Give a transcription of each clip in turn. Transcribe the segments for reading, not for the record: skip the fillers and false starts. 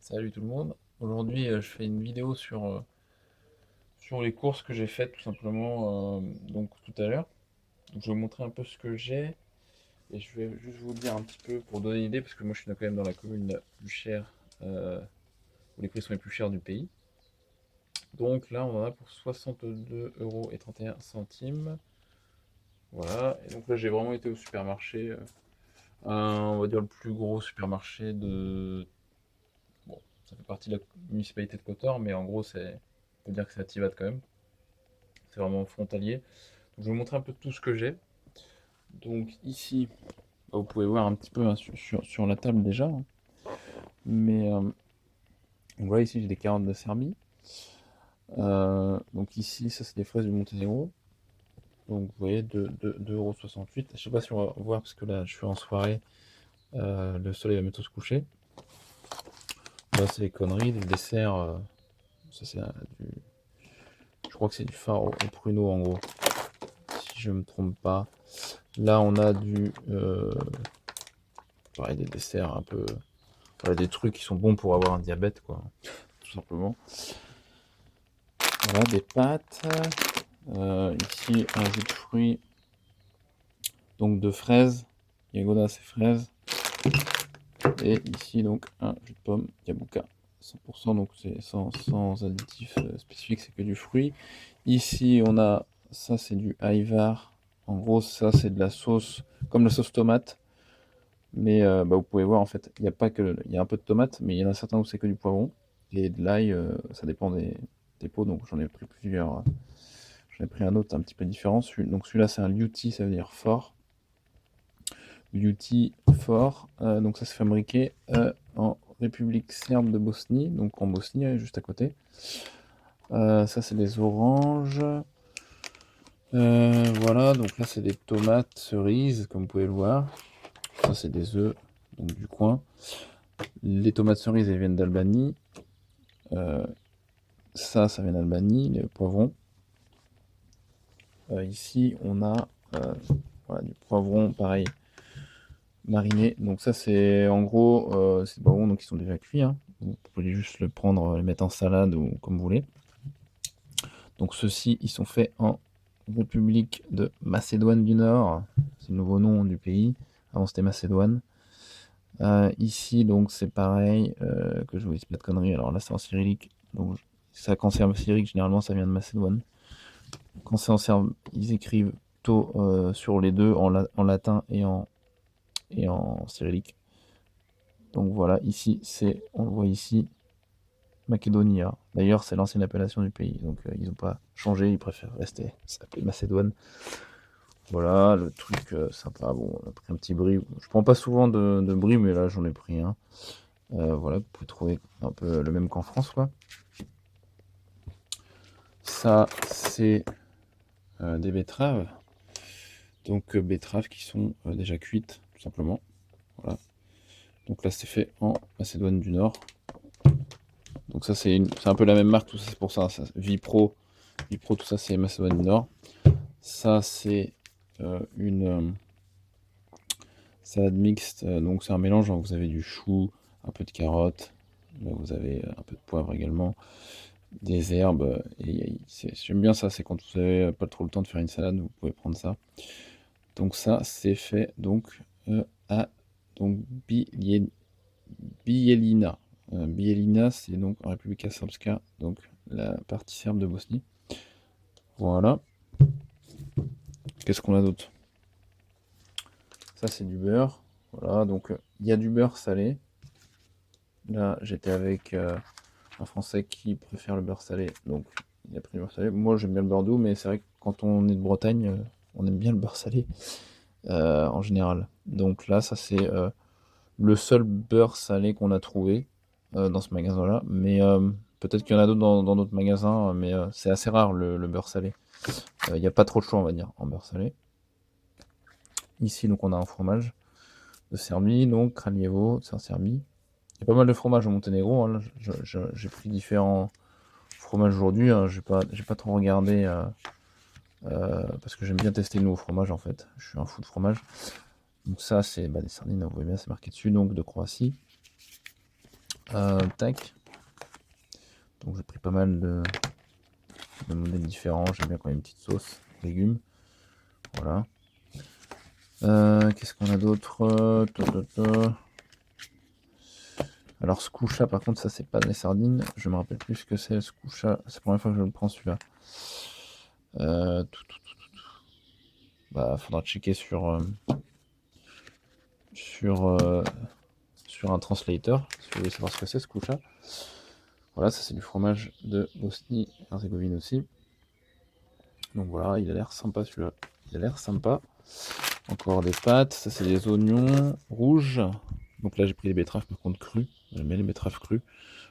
Salut tout le monde. Aujourd'hui, je fais une vidéo sur les courses que j'ai faites tout simplement donc tout à l'heure. Donc, je vais vous montrer un peu ce que j'ai et je vais juste vous dire un petit peu pour donner une idée parce que moi je suis quand même dans la commune la plus chère où les prix sont les plus chers du pays. Donc là, on en a pour 62,31 €. Voilà. Et donc là, j'ai vraiment été au supermarché, on va dire le plus gros supermarché de. Bon, ça fait partie de la municipalité de Kotor, mais en gros, on peut dire que c'est à Tivat quand même. C'est vraiment frontalier. Donc, je vais vous montrer un peu tout ce que j'ai. Donc ici, bah, vous pouvez voir un petit peu hein, sur la table déjà, hein. Mais donc voilà, ici j'ai des carottes de Serbie. Donc ici, ça c'est des fraises du Monténégro. Donc vous voyez, 2,68 €. Je sais pas si on va voir parce que là je suis en soirée. Le soleil va bientôt se coucher. Là c'est des conneries, des desserts. Ça c'est du. Je crois que c'est du phare au pruneau en gros. Si je me trompe pas. Là on a pareil, des desserts un peu. Voilà, des trucs qui sont bons pour avoir un diabète, quoi, tout simplement. Voilà, des pâtes. Ici, un jus de fruits, donc de fraises. Yagoda, c'est fraises. Et ici, donc, un jus de pomme, Yabuka, 100%, donc c'est sans additif spécifique, c'est que du fruit. Ici, on a, ça c'est du Aivar. En gros, ça c'est de la sauce, comme la sauce tomate. Mais bah, vous pouvez voir, en fait, il y a pas que, il y a un peu de tomate, mais il y en a certains où c'est que du poivron. Et de l'ail, ça dépend des pots, donc j'en ai pris plusieurs. J'en ai pris un autre un petit peu différent. Donc celui-là, c'est un liuti, ça veut dire fort. Liuti fort. Donc ça, c'est fabriqué en République serbe de Bosnie, donc en Bosnie, juste à côté. Ça, c'est des oranges. Voilà, donc là, c'est des tomates cerises, comme vous pouvez le voir. Ça, c'est des œufs, donc du coin. Les tomates cerises, elles viennent d'Albanie. Ça vient d'Albanie, les poivrons. Ici, on a voilà, du poivron, pareil, mariné. Donc ça, c'est en gros, c'est des poivrons donc, qui sont déjà cuits, hein. Vous pouvez juste le prendre, les mettre en salade ou comme vous voulez. Donc ceux-ci, ils sont faits en République de Macédoine du Nord. C'est le nouveau nom du pays. Avant, c'était Macédoine. Ici, donc, c'est pareil, que je vous dise pas de conneries. Alors là, c'est en cyrillique. Donc, ça, quand c'est en cyrillique, généralement, ça vient de Macédoine. Quand c'est en serbe, ils écrivent plutôt sur les deux, en latin et en cyrillique. Donc voilà, ici, on le voit ici, Macédonia. D'ailleurs, c'est l'ancienne appellation du pays. Donc ils n'ont pas changé, ils préfèrent rester s'appeler Macédoine. Voilà, le truc sympa. Bon, on a pris un petit brie. Je prends pas souvent de brie, mais là, j'en ai pris un. Voilà, vous pouvez trouver un peu le même qu'en France, quoi. Ça, c'est des betteraves. Donc betteraves qui sont déjà cuites, tout simplement. Voilà. Donc là, c'est fait en Macédoine du Nord. Donc ça, c'est un peu la même marque, tout ça, c'est pour ça. Vipro, tout ça, c'est Macédoine du Nord. Ça, c'est une salade mixte. Donc c'est un mélange, hein. Vous avez du chou, un peu de carotte, vous avez un peu de poivre également, des herbes. Et j'aime bien ça, c'est quand vous n'avez pas trop le temps de faire une salade, vous pouvez prendre ça. Donc ça, c'est fait donc à donc Bijeljina. Bijeljina, c'est donc en République Srpska, donc la partie serbe de Bosnie. Voilà. Qu'est-ce qu'on a d'autre? Ça, c'est du beurre. Voilà, donc il y a du beurre salé. Là, j'étais avec un Français qui préfère le beurre salé, donc il a pris le beurre salé. Moi, j'aime bien le beurre doux, mais c'est vrai que quand on est de Bretagne, on aime bien le beurre salé en général. Donc là, ça, c'est le seul beurre salé qu'on a trouvé dans ce magasin-là. Mais peut-être qu'il y en a d'autres dans d'autres magasins, mais c'est assez rare le beurre salé. Il n'y a pas trop de choix, on va dire, en beurre salé. Ici, donc, on a un fromage de Serbie, donc Kraljevo, c'est en Serbie. Il y a pas mal de fromages au Monténégro, hein. J'ai pris différents fromages aujourd'hui, hein. J'ai pas trop regardé parce que j'aime bien tester de nouveaux fromages en fait. Je suis un fou de fromage. Donc ça, c'est des sardines, vous voyez bien, c'est marqué dessus, donc de Croatie. Tac. Donc j'ai pris pas mal de modèles différents. J'aime bien quand il y a une petite sauce, légumes. Voilà. Qu'est-ce qu'on a d'autre? Alors Scousha, par contre, ça c'est pas des sardines. Je me rappelle plus ce que c'est Scousha. C'est la première fois que je le prends celui-là. Bah, faudra checker sur, euh, sur un translator si vous voulez savoir ce que c'est Scousha. Voilà, ça c'est du fromage de Bosnie-Herzégovine aussi. Donc voilà, il a l'air sympa celui-là. Il a l'air sympa. Encore des pâtes, ça c'est des oignons rouges. Donc là j'ai pris des betteraves par contre crues. J'aime bien les betteraves crues.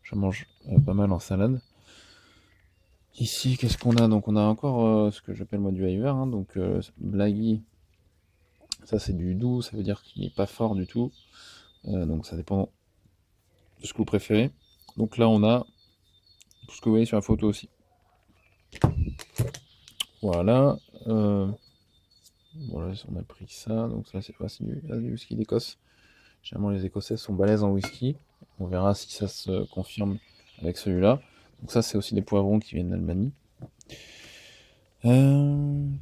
Je mange pas mal en salade. Ici, qu'est-ce qu'on a? Donc on a encore ce que j'appelle moi du hiver. Hein. Donc Blagui, ça c'est du doux, ça veut dire qu'il n'est pas fort du tout. Donc ça dépend de ce que vous préférez. Donc là on a tout ce que vous voyez sur la photo aussi. Voilà. Voilà, on a pris ça. Donc ça c'est du whisky d'Écosse. Généralement les Écossais sont balèzes en whisky. On verra si ça se confirme avec celui-là. Donc ça c'est aussi des poivrons qui viennent d'Albanie.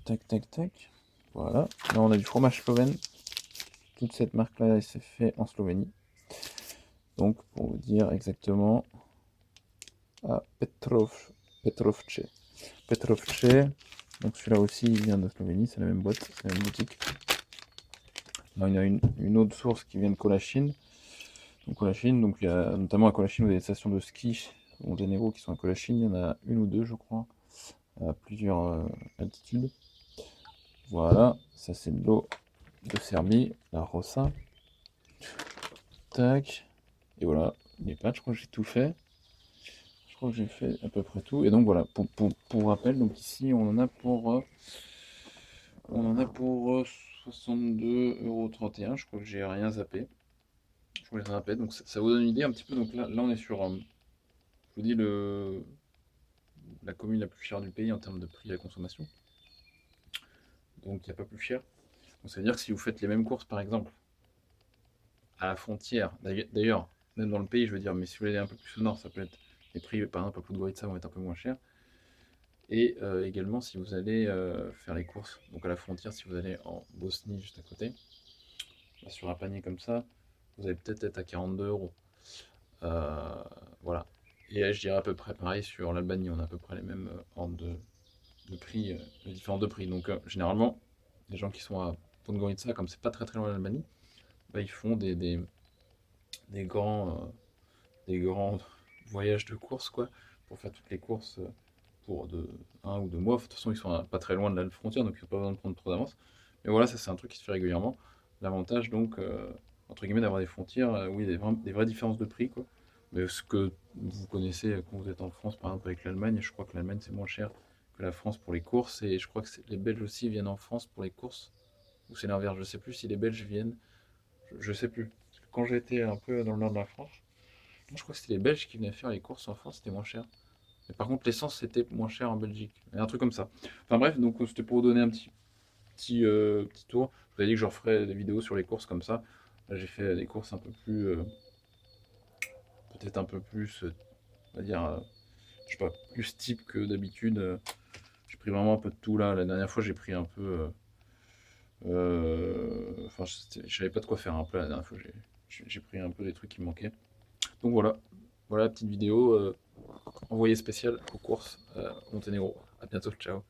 Tac tac tac. Voilà. Là on a du fromage slovène. Toute cette marque là elle s'est fait en Slovénie. Donc pour vous dire exactement à Petrovce. Donc celui-là aussi il vient de Slovénie, c'est la même boîte, c'est la même boutique. Là, il y a une autre source qui vient de Colachine. Donc Colachine, donc il y a notamment à Colachine où il y a des stations de ski Monténégro qui sont à Colachine, il y en a une ou deux je crois, à plusieurs altitudes. Voilà, ça c'est de l'eau de Serbie, la Rossa. Tac. Et voilà, les pâtes, je crois que j'ai tout fait. Je crois que j'ai fait à peu près tout. Et donc voilà, pour rappel, donc ici on en a pour 62,31 €. Je crois que j'ai rien zappé. Je crois que j'ai rien zappé. Donc ça vous donne une idée un petit peu. Donc là on est sur, je vous dis, la commune la plus chère du pays en termes de prix à la consommation. Donc il n'y a pas plus cher. Donc ça veut dire que si vous faites les mêmes courses par exemple à la frontière, d'ailleurs, même dans le pays, je veux dire, mais si vous voulez aller un peu plus au nord, ça peut être les prix, par exemple à Podgorica vont être un peu moins chers. Et également, si vous allez faire les courses, donc à la frontière, si vous allez en Bosnie juste à côté, bah, sur un panier comme ça, vous allez peut-être être à 42 €. Voilà. Et je dirais à peu près pareil sur l'Albanie, on a à peu près les mêmes ordres de prix, les différents de prix. Donc généralement, les gens qui sont à Podgorica, comme c'est pas très très loin de l'Albanie, bah, ils font des grands voyages de courses, quoi, pour faire toutes les courses pour un ou deux mois. De toute façon, ils sont pas très loin de la frontière, donc ils n'ont pas besoin de prendre trop d'avance. Mais voilà, ça c'est un truc qui se fait régulièrement. L'avantage, donc, entre guillemets, d'avoir des frontières, oui, des vraies différences de prix, quoi. Mais ce que vous connaissez quand vous êtes en France, par exemple avec l'Allemagne, je crois que l'Allemagne c'est moins cher que la France pour les courses, et je crois que les Belges aussi viennent en France pour les courses, ou c'est l'inverse, je sais plus si les Belges viennent, je sais plus. Parce que quand j'étais un peu dans le nord de la France, je crois que c'était les Belges qui venaient faire les courses en France, c'était moins cher. Mais par contre, l'essence, c'était moins cher en Belgique. Un truc comme ça. Enfin bref, donc c'était pour vous donner un petit tour. Je vous avais dit que je referais des vidéos sur les courses comme ça. Là, j'ai fait des courses un peu plus, peut-être un peu plus, on va dire, je sais pas, plus type que d'habitude. J'ai pris vraiment un peu de tout là. La dernière fois, j'ai pris un peu. Enfin, je savais pas de quoi faire un peu la dernière fois. J'ai pris un peu des trucs qui me manquaient. Donc voilà, petite vidéo envoyée spéciale aux courses Monténégro. À bientôt, ciao.